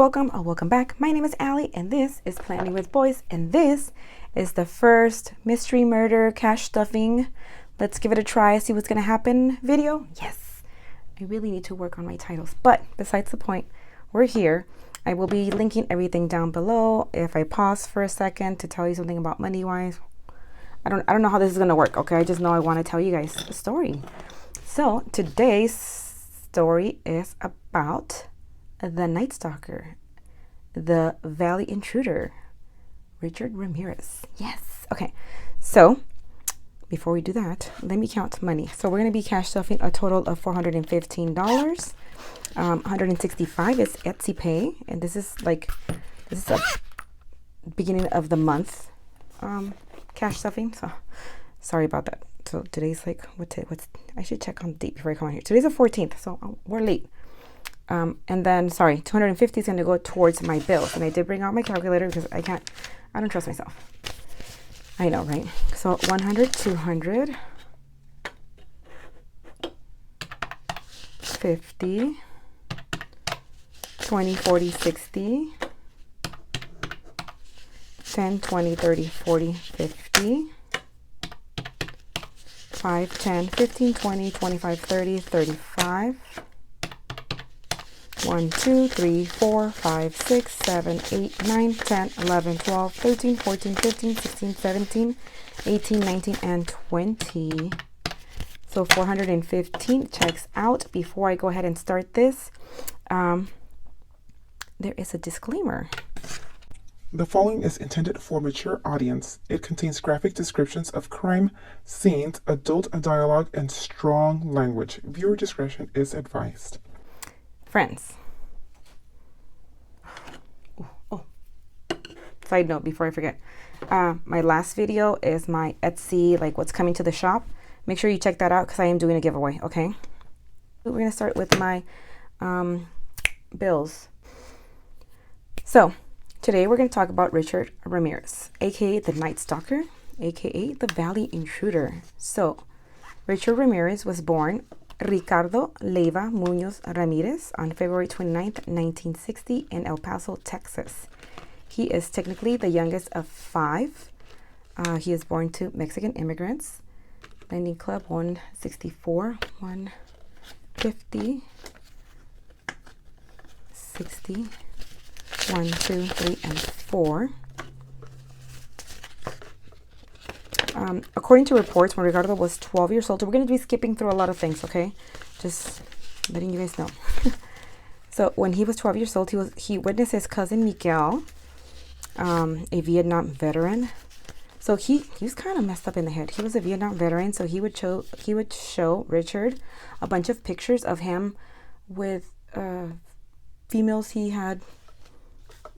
welcome or welcome back. My name is Allie and this is Planning with Boys, and this is the first mystery murder cash stuffing. Let's give it a try, see what's gonna happen video. Yes, I really need to work on my titles, but besides the point, we're here. I will be linking everything down below. If I pause for a second to tell you something about money wise, I don't know how this is gonna work. Okay, I just know I want to tell you guys a story. So today's story is about the Night Stalker, the Valley intruder, Richard Ramirez. Yes. Okay. So before we do that, let me count money. So we're going to be cash stuffing a total of $415. $165 is Etsy Pay, and this is a beginning of the month cash stuffing. So sorry about that. So today's like what's I should check on the date before I come on here. Today's the 14th, so we're late. And then, sorry, 250 is going to go towards my bills. And I did bring out my calculator because I don't trust myself. I know, right? So 100, 200, 50, 20, 40, 60, 10, 20, 30, 40, 50, 5, 10, 15, 20, 25, 30, 35, 1, 2, 3, 4, 5, 6, 7, 8, 9, 10, 11, 12, 13, 14, 15, 16, 17, 18, 19, and 20. So 415 checks out. Before I go ahead and start this, there is a disclaimer. The following is intended for a mature audience. It contains graphic descriptions of crime scenes, adult dialogue, and strong language. Viewer discretion is advised. Friends. Side note before I forget. My last video is my Etsy, like what's coming to the shop. Make sure you check that out because I am doing a giveaway, okay? We're going to start with my bills. So today we're going to talk about Richard Ramirez, aka the Night Stalker, aka the Valley Intruder. So Richard Ramirez was born Ricardo Leiva Munoz Ramirez on February 29th, 1960 in El Paso, Texas. He is technically the youngest of 5. He is born to Mexican immigrants. Lending Club 164, 150, 60, 1, 2, 3, and 4. According to reports, when Ricardo was 12 years old, we're going to be skipping through a lot of things, okay? Just letting you guys know. So when he was 12 years old, he witnessed his cousin Miguel, a Vietnam veteran. So he was kind of messed up in the head. He was a Vietnam veteran, so he would show Richard a bunch of pictures of him with females he had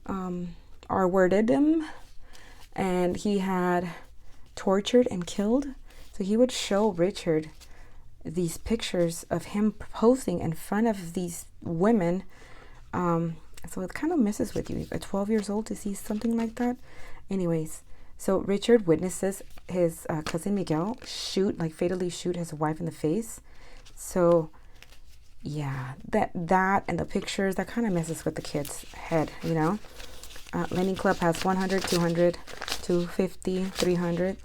R-worded him, and he had tortured and killed. So he would show Richard these pictures of him posing in front of these women. So it kind of messes with you at 12 years old to see something like that. Anyways, so Richard witnesses his cousin Miguel fatally shoot his wife in the face. So yeah, that and the pictures, that kind of messes with the kid's head, you know. Lending Club has 100, 200, 250, 300,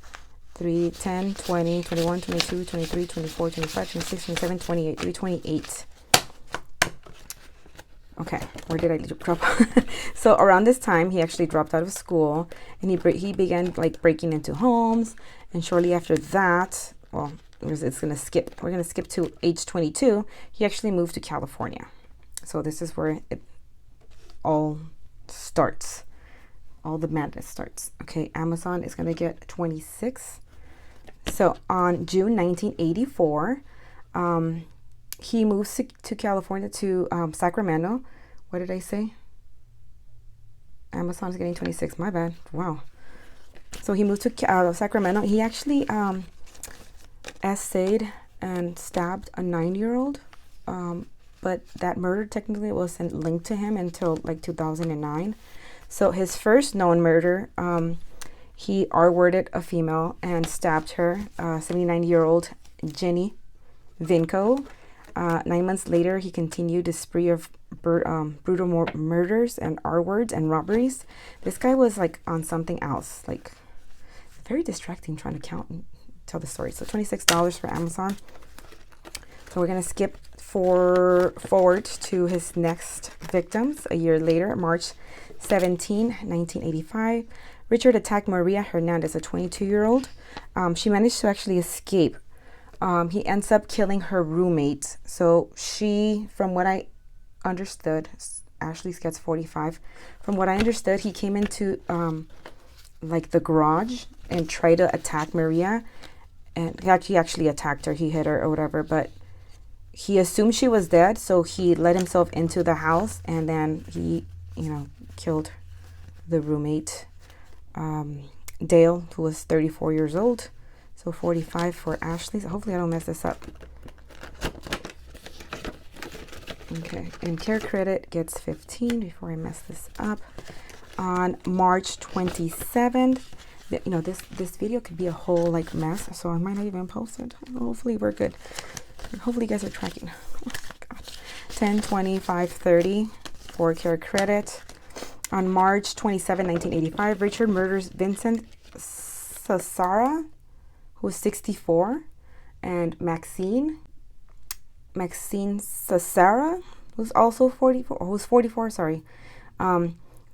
310, 20, 21, 22, 23, 24, 25, 26, 27, 28, 328. Okay, where did I drop? So around this time, he actually dropped out of school, and he began like breaking into homes. And shortly after that, well, it's gonna skip. We're gonna skip to age 22. He actually moved to California. So this is where it all starts. All the madness starts. Okay, Amazon is gonna get 26. So on June 1984, he moves to California, to Sacramento. What did I say? Amazon's getting 26. My bad. Wow. So he moved to Sacramento. He actually essayed and stabbed a 9-year-old. But that murder technically wasn't linked to him until like 2009. So his first known murder, he R-worded a female and stabbed her, 79-year-old Jenny Vinco. 9 months later, he continued a spree of brutal murders and R-words and robberies. This guy was like on something else, like very distracting trying to count and tell the story. So $26 for Amazon. So we're going to skip forward to his next victims a year later, March 17, 1985. Richard attacked Maria Hernandez, a 22-year-old. She managed to actually escape. He ends up killing her roommate. So she, from what I understood, Ashley gets 45. From what I understood, he came into like the garage and tried to attack Maria. And he actually attacked her. He hit her or whatever, but he assumed she was dead, so he let himself into the house, and then he, killed the roommate, Dale, who was 34 years old. So 45 for Ashley. So hopefully I don't mess this up. Okay, and Care Credit gets 15 before I mess this up. On March 27th, this video could be a whole like mess, so I might not even post it. Hopefully we're good. Hopefully you guys are tracking. Oh my God. 10, 20, 5, 30 for Care Credit. On March 27, 1985, Richard murders Vincent Sassara, who's 64, and Maxine Sassara, who's also 44, sorry.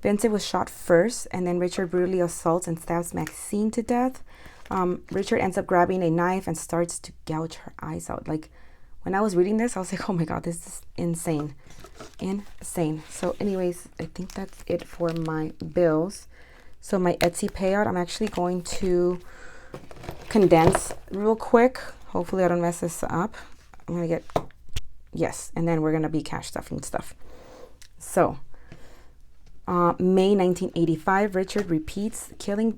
Vincent was shot first, and then Richard brutally assaults and stabs Maxine to death. Richard ends up grabbing a knife and starts to gouge her eyes out. Like, when I was reading this, I was like, oh my God, this is insane. Insane. So anyways, I think that's it for my bills. So my Etsy payout, I'm actually going to condense real quick. Hopefully I don't mess this up. I'm going to get, yes, and then we're going to be cash stuffing stuff. So May 1985, Richard repeats killing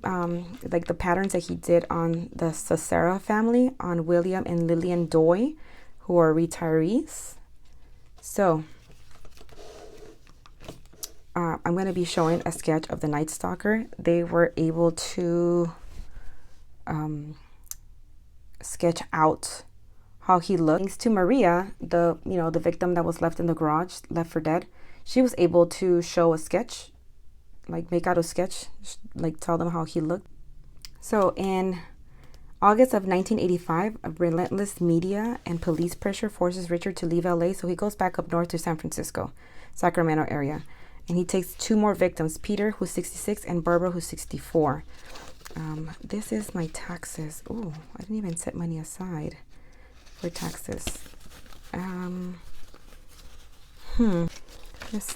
like the patterns that he did on the Sassara family, on William and Lillian Doy, who are retirees. So I'm going to be showing a sketch of the Night Stalker. They were able to sketch out how he looked. Thanks to Maria, the victim that was left in the garage, left for dead. She was able to show a sketch, like make out a sketch, like tell them how he looked. So in August of 1985, a relentless media and police pressure forces Richard to leave LA, so he goes back up north to San Francisco, Sacramento area. And he takes 2 more victims, Peter, who's 66, and Barbara, who's 64. This is my taxes. Oh, I didn't even set money aside for taxes.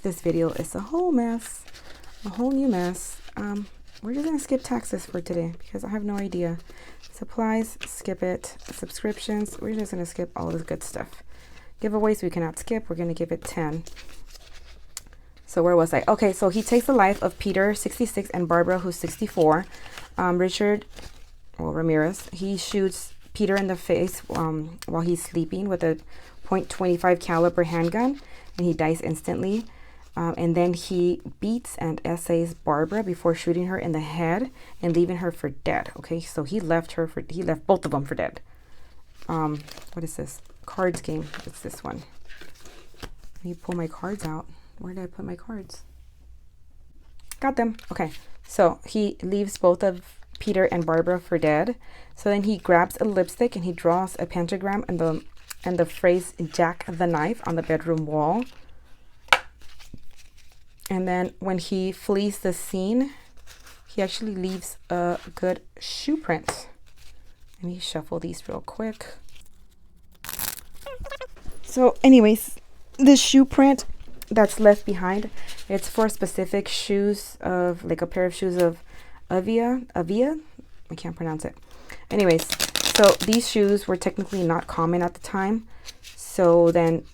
This video is a whole mess, a whole new mess. We're just gonna skip taxes for today because I have no idea. Supplies, skip it. Subscriptions, we're just gonna skip all this good stuff. Giveaways we cannot skip. We're gonna give it 10. So where was I? Okay, so he takes the life of Peter, 66, and Barbara, who's 64. Ramirez, he shoots Peter in the face while he's sleeping with a .25 caliber handgun, and he dies instantly. And then he beats and essays Barbara before shooting her in the head and leaving her for dead. Okay, so he left both of them for dead. What is this? Cards game. It's this one. Let me pull my cards out. Where did I put my cards? Got them. Okay, so he leaves both of Peter and Barbara for dead. So then he grabs a lipstick and he draws a pentagram and the phrase "Jack the Knife" on the bedroom wall. And then when he flees the scene, he actually leaves a good shoe print. Let me shuffle these real quick. So anyways, this shoe print that's left behind, it's for specific shoes of, like a pair of shoes of Avia, I can't pronounce it. Anyways, so these shoes were technically not common at the time. So then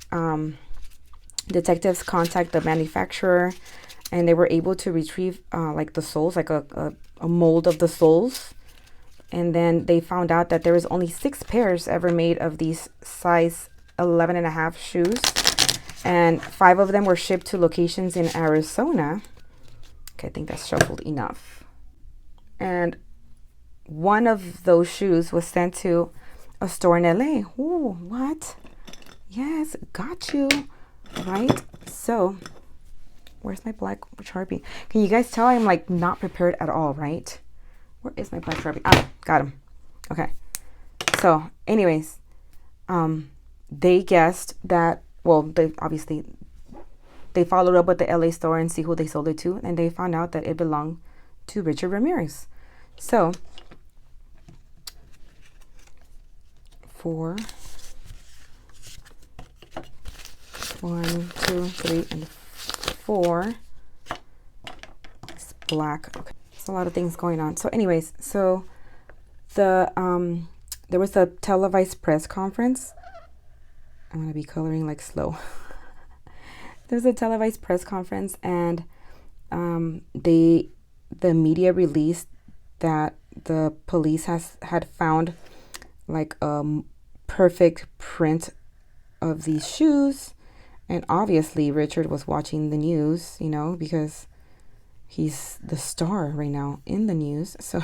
detectives contact the manufacturer, and they were able to retrieve like the soles, like a mold of the soles. And then they found out that there was only 6 pairs ever made of these size 11.5 shoes, and 5 of them were shipped to locations in Arizona. Okay, I think that's shuffled enough. And one of those shoes was sent to a store in LA. Ooh, what? Yes, got you. Right? So, where's my black Sharpie? Can you guys tell I'm like not prepared at all, right? Where is my black Sharpie? Ah, got him. Okay. So, anyways, they guessed that, well, they followed up with the LA store and see who they sold it to, and they found out that it belonged to Richard Ramirez. So, 4, 1, 2, 3, and 4. It's black. Okay. There's a lot of things going on. So anyways, so there was a televised press conference. I'm going to be coloring like slow. There's a televised press conference, and the media released that the police had found like a perfect print of these shoes. And obviously Richard was watching the news, you know, because he's the star right now in the news. So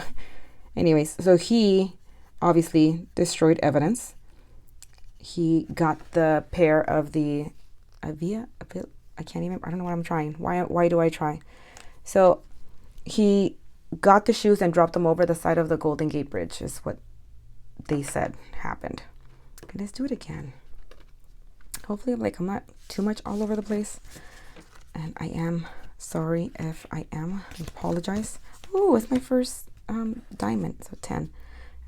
anyways, so he obviously destroyed evidence. He got the pair of the I can't even, I don't know what I'm trying. Why do I try? So he got the shoes and dropped them over the side of the Golden Gate Bridge is what they said happened. Okay, let's do it again. Hopefully I'm not too much all over the place. And I am sorry if I am. I apologize. Oh, it's my first diamond. So 10.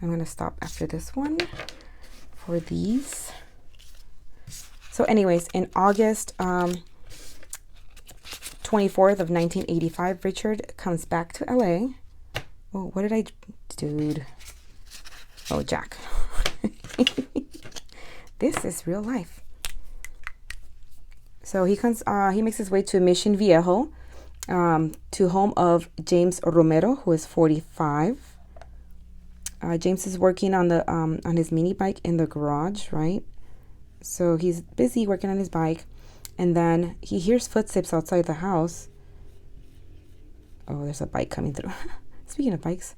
I'm going to stop after this one for these. So anyways, in August 24th of 1985, Richard comes back to LA. Oh, what did I... Dude. Oh, Jack. This is real life. So he comes. He makes his way to Mission Viejo, to home of James Romero, who is 45. James is working on his mini bike in the garage, right? So he's busy working on his bike, and then he hears footsteps outside the house. Oh, there's a bike coming through. Speaking of bikes,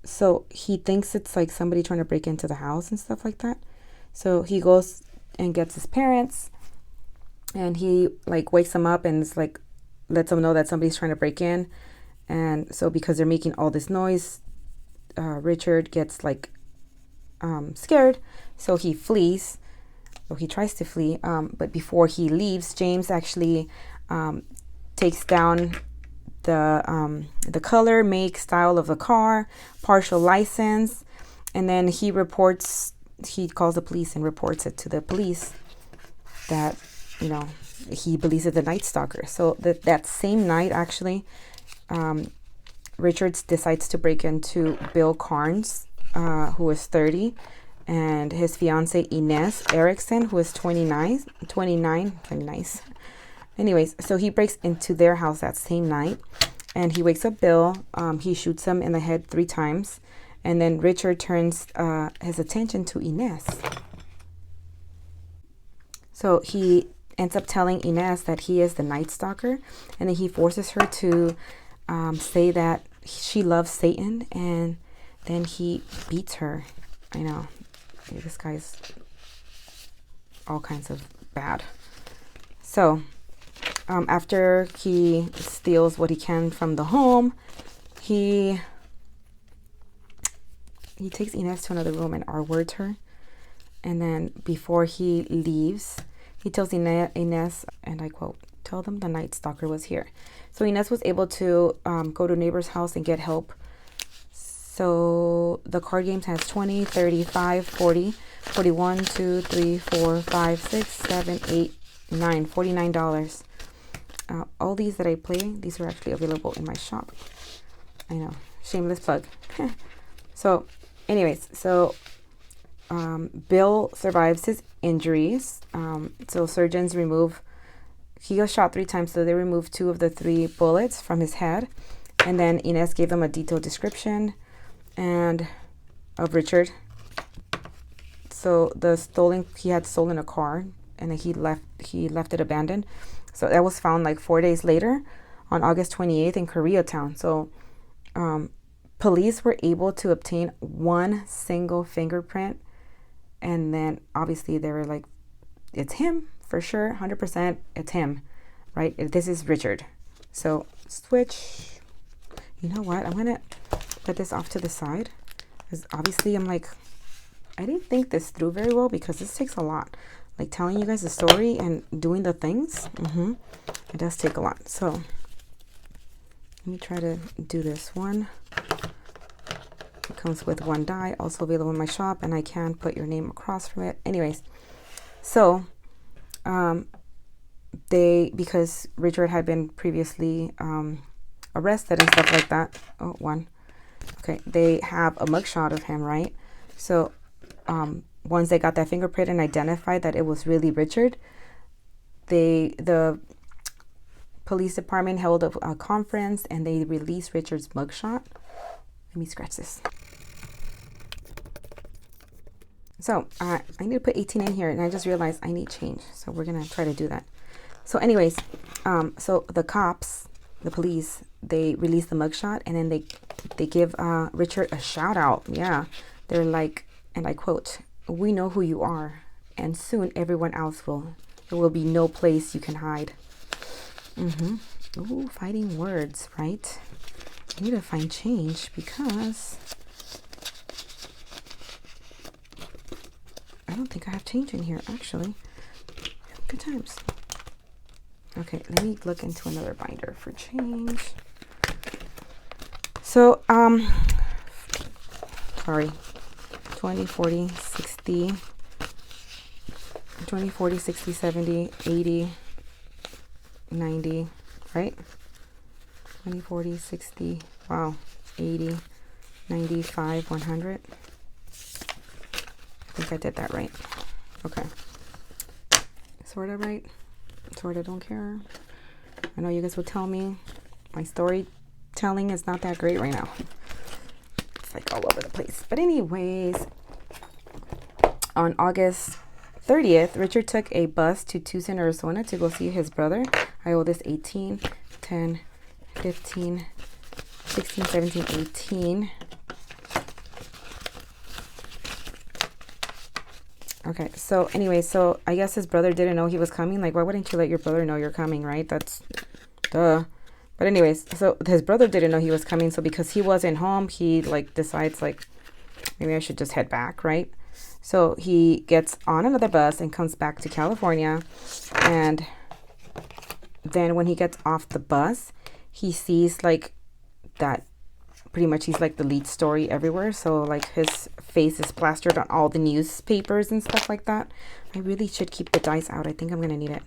so he thinks it's like somebody trying to break into the house and stuff like that. So he goes and gets his parents, and he like wakes them up and is like lets them know that somebody's trying to break in. And so because they're making all this noise, Richard gets like scared, so he flees. So he tries to flee, but before he leaves, James actually takes down the color, make, style of the car, partial license, and then he calls the police and reports it to the police that, you know, he believes it's the Night Stalker. So that same night, actually, Richards decides to break into Bill Carnes, who was 30, and his fiance Inez Erickson, who is 29. Anyways, so he breaks into their house that same night, and he wakes up Bill. He shoots him in the head 3 times, and then Richard turns his attention to Inez. So he ends up telling Inez that he is the Night Stalker, and then he forces her to say that she loves Satan, and then he beats her. I know, this guy's all kinds of bad. So after he steals what he can from the home, he takes Inez to another room and R-words her. And then before he leaves, he tells Inez, and I quote, "Tell them the Night Stalker was here." So Inez was able to go to a neighbor's house and get help. So the card games has 20, 35, 40, 41, 2, 3, 4, 5, 6, 7, 8, 9, $49. All these that I play, these are actually available in my shop. I know, shameless plug. So anyways, so Bill survives his injuries. So surgeons he got shot 3 times, so they removed 2 of the 3 bullets from his head. And then Inez gave them a detailed description of Richard. So he had stolen a car, and then he left it abandoned. So that was found like 4 days later on August 28th in Koreatown. So police were able to obtain 1 single fingerprint, and then obviously there were like it's him for sure, 100%. It's him, right? This is Richard. So switch. You know what? I'm gonna put this off to the side because obviously I'm like, I didn't think this through very well because this takes a lot. Like telling you guys the story and doing the things. It does take a lot. So let me try to do this one. It comes with one die, also available in my shop, and I can put your name across from it. Anyways, so because Richard had been previously arrested and stuff like that. Oh, one. Okay, they have a mugshot of him, right? So once they got that fingerprint and identified that it was really Richard, the police department held a conference and they released Richard's mugshot. Let me scratch this. So I need to put 18 in here, and I just realized I need change. So we're gonna try to do that. So anyways, so the cops, the police, they release the mugshot, and then they give Richard a shout out. Yeah, they're like, and I quote, "We know who you are, and soon everyone else will. There will be no place you can hide." Ooh, fighting words, right? I need to find change because I don't think I have change in here, actually. Good times. Okay, let me look into another binder for change. So, sorry, 20, 40, 60, 20, 40, 60, 70, 80, 90, right? 20, 40, 60, wow, 80, 95, 100. I think I did that right. Okay. Sort of right. Sort of don't care. I know you guys will tell me my storytelling is not that great right now. It's like all over the place. But anyways, on August 30th, Richard took a bus to Tucson, Arizona to go see his brother. I owe this 18, 10, 15, 16, 17, 18. Okay, so anyway, so I guess his brother didn't know he was coming. Like, why wouldn't you let your brother know you're coming, right? That's duh. But anyways, so his brother didn't know he was coming. So because he wasn't home, he like decides like, maybe I should just head back, right? So he gets on another bus and comes back to California. And then when he gets off the bus, he sees like that pretty much he's like the lead story everywhere. So like his face is plastered on all the newspapers and stuff like that. I really should keep the dice out. I think I'm gonna need it.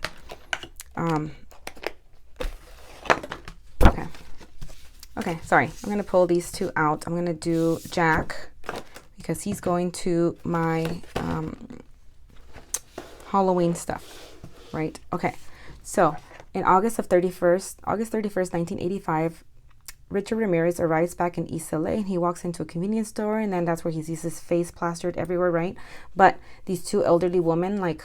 Okay, sorry. I'm gonna pull these two out. I'm gonna do Jack because he's going to my Halloween stuff, right? Okay, so in August 31st, 1985, Richard Ramirez arrives back in East LA and he walks into a convenience store, and then that's where he sees his face plastered everywhere, right? But these two elderly women, like,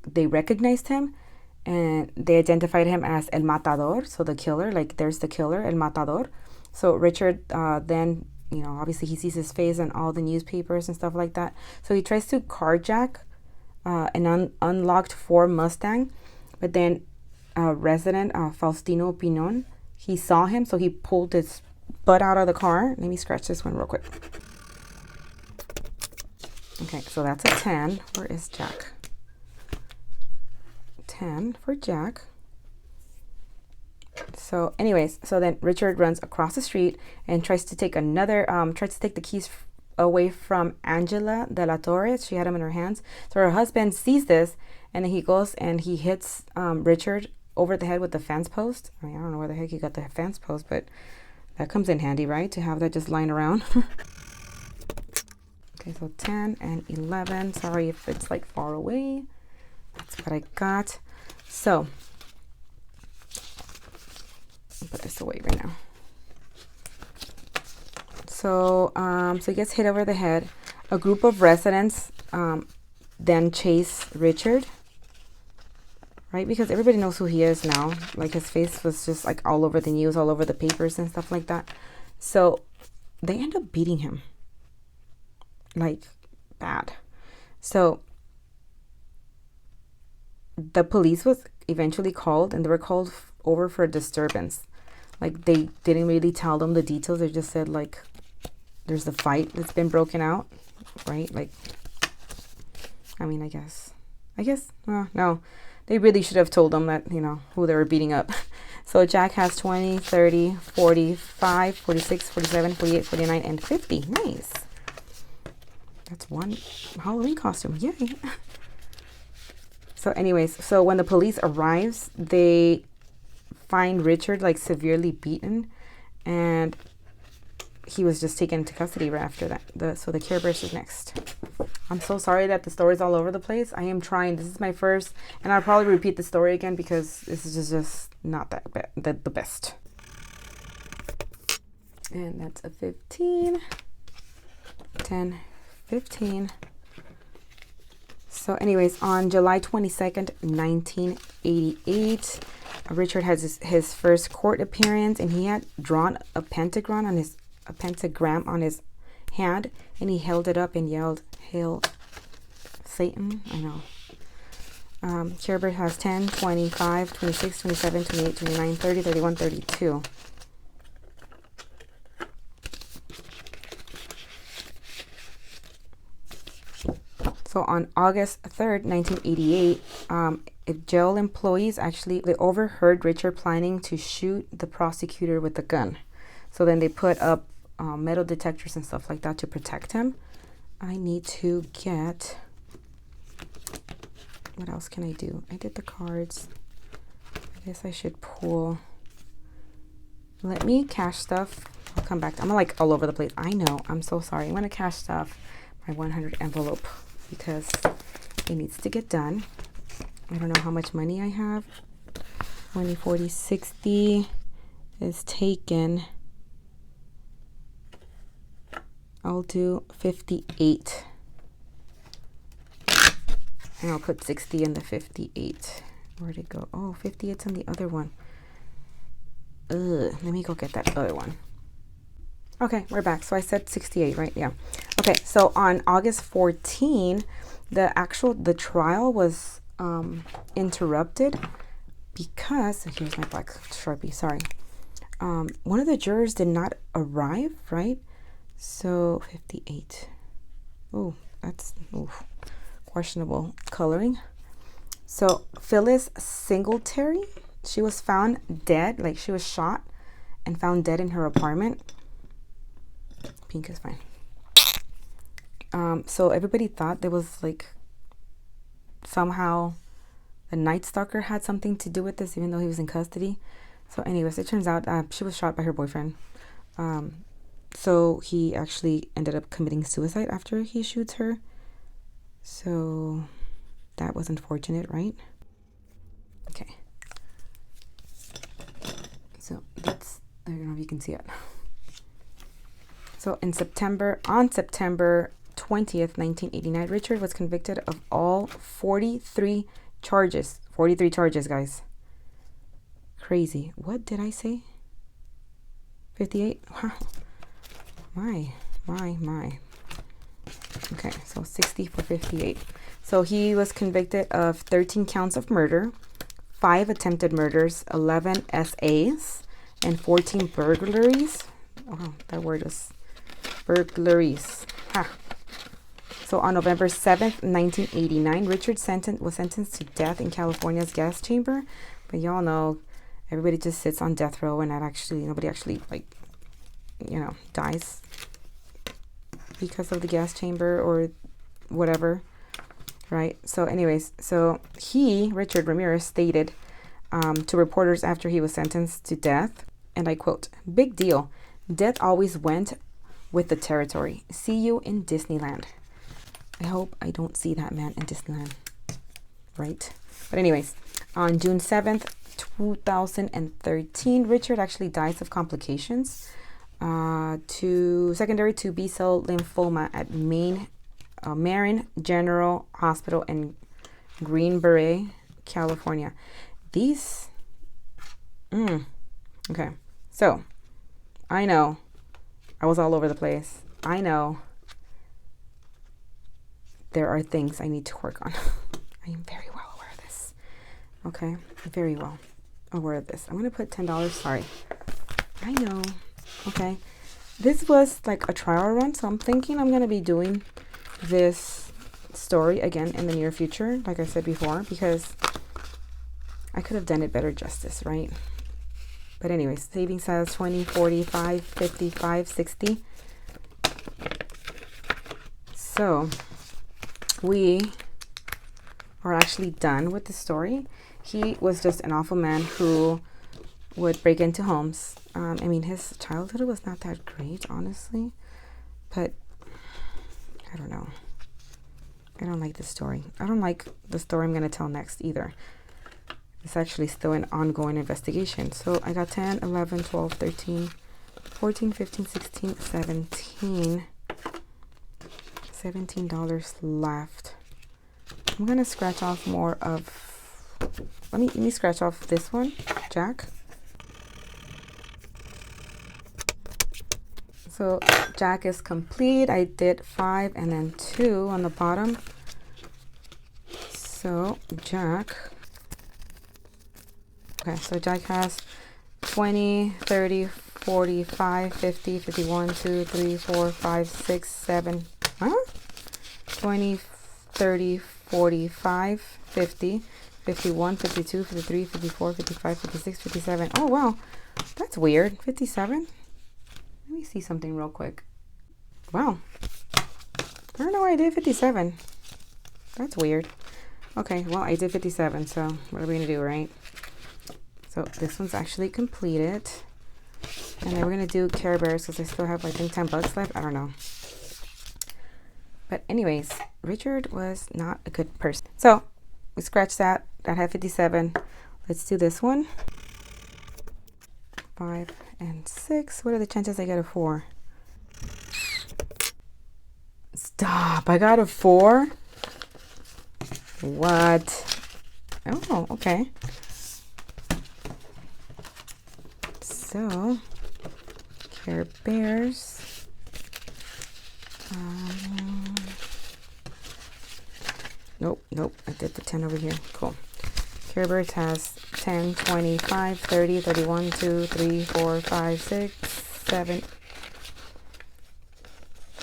they recognized him and they identified him as El Matador, so the killer, like there's the killer, El Matador. So Richard then, you know, obviously he sees his face on all the newspapers and stuff like that. So he tries to carjack an unlocked Ford Mustang, but then resident Faustino Pinon, he saw him, so he pulled his butt out of the car. Let me scratch this one real quick. Okay, so that's a 10. Where is Jack? 10 for Jack. So anyways, so then Richard runs across the street and tries to take the keys away from Angela de la Torre. She had them in her hands. So her husband sees this, and then he goes and he hits Richard over the head with the fence post. I mean, I don't know where the heck he got the fence post, but that comes in handy, right? To have that just lying around. Okay, so 10 and 11. Sorry if it's like far away. That's what I got. So I'll put this away right now. So so he gets hit over the head. A group of residents then chase Richard, right? Because everybody knows who he is now. Like his face was just like all over the news, all over the papers and stuff like that. So they end up beating him, like bad. So the police was eventually called, and they were called over for a disturbance. Like, they didn't really tell them the details. They just said, like, there's a fight that's been broken out, right? Like, I mean, I guess, no, they really should have told them that, you know, who they were beating up. So Jack has 20, 30, 45, 46, 47, 48, 49, and 50. Nice. That's one Halloween costume. Yay. So anyways, so when the police arrives, they find Richard like severely beaten, and he was just taken into custody right after that. So the Care Bears is next. I'm so sorry that the story's all over the place. I am trying. This is my first, and I'll probably repeat the story again because this is just not the best. And that's a 15, 10, 15. So anyways, on July 22nd, 1988, Richard has his first court appearance, and he had drawn a pentagram on his hand, and he held it up and yelled, "Hail Satan." I know. Care Bear has 10, 25, 26, 27, 28, 29, 30, 31, 32. So on August 3rd, 1988, jail employees they overheard Richard planning to shoot the prosecutor with a gun. So then they put up metal detectors and stuff like that to protect him. I need to get... What else can I do? I did the cards. I guess I should pull... Let me cash stuff. I'll come back. I'm like all over the place. I know. I'm so sorry. I'm going to cash stuff my 100 envelope because it needs to get done. I don't know how much money I have. 20, 40, 60 is taken. I'll do 58. And I'll put 60 in the 58. Where'd it go? Oh, 58's on the other one. Let me go get that other one. Okay, we're back. So I said 68, right? Yeah. Okay, so on August 14, the trial was interrupted because, here's my black Sharpie, sorry. One of the jurors did not arrive, right? So 58. Oh, that's questionable coloring. So Phyllis Singletary, she was found dead, like she was shot and found dead in her apartment. Pink is fine. So everybody thought there was like somehow the Night Stalker had something to do with this, even though he was in custody. So anyways, it turns out she was shot by her boyfriend. So he actually ended up committing suicide after he shoots her. So that was unfortunate, right? Okay. So that's, I don't know if you can see it. So on September 20th, 1989, Richard was convicted of all 43 charges. 43 charges, guys. Crazy. What did I say? 58? Wow. My. Okay, so 60 for 58. So he was convicted of 13 counts of murder, 5 attempted murders, 11 SAs, and 14 burglaries. Oh, that word is burglaries. Ha. So on November 7th, 1989, Richard was sentenced to death in California's gas chamber. But y'all know, everybody just sits on death row and nobody actually, like, you know, dies because of the gas chamber or whatever, right? So anyways, so Richard Ramirez, stated to reporters after he was sentenced to death, and I quote, "Big deal. Death always went with the territory. See you in Disneyland." I hope I don't see that man in Disneyland, right? But anyways, on June 7th, 2013, Richard actually dies of complications secondary to B-cell lymphoma at Marin General Hospital in Green Beret, California. Okay, so I know I was all over the place. I know there are things I need to work on. I am very well aware of this. Okay, very well aware of this. I'm gonna put $10. Sorry, I know. Okay, this was like a trial run, so I'm thinking I'm gonna be doing this story again in the near future, like I said before, because I could have done it better justice, right? But anyways, savings says 20, 45, 55, 60. So we are actually done with the story. He was just an awful man who would break into homes. I mean, his childhood was not that great, honestly, but I don't know. I don't like this story. I don't like the story I'm going to tell next either. It's actually still an ongoing investigation. So I got 10, 11, 12, 13, 14, 15, 16, 17. $17 left. I'm going to scratch off more of... Let me scratch off this one, Jack. So Jack is complete. I did 5 and then 2 on the bottom. So Jack... Okay, so Jack has 20, 30, 45, 50, 51, 2, 3, 4, 5, 6, 7... Huh? 20, 30, 45, 50, 51, 52, 53, 54, 55, 56, 57. Oh, wow. That's weird. 57? Let me see something real quick. Wow. I don't know why I did 57. That's weird. Okay, well, I did 57, so what are we going to do, right? So this one's actually completed. And then we're going to do Care Bears because I still have, I think, $10 left. I don't know. But anyways, Richard was not a good person. So we scratched that. That had 57. Let's do this one. 5 and 6. What are the chances I get a 4? Stop. I got a 4? What? Oh, okay. So, Care Bears. Nope, I did the 10 over here. Cool. Care Bears has 10, 25, 30, 31, 2, 3, 4, 5, 6, 7,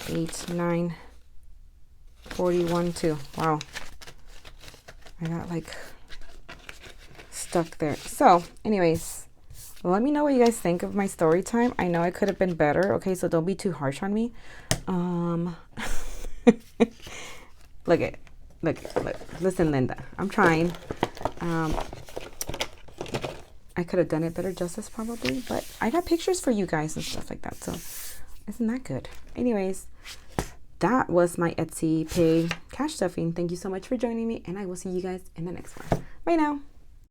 8, 9, 41, 2. Wow. I got like stuck there. So, anyways, let me know what you guys think of my story time. I know I could have been better. Okay, so don't be too harsh on me. Look. Listen, Linda, I'm trying. I could have done it better justice probably, but I got pictures for you guys and stuff like that. So isn't that good? Anyways, that was my Etsy pay cash stuffing. Thank you so much for joining me, and I will see you guys in the next one. Bye now.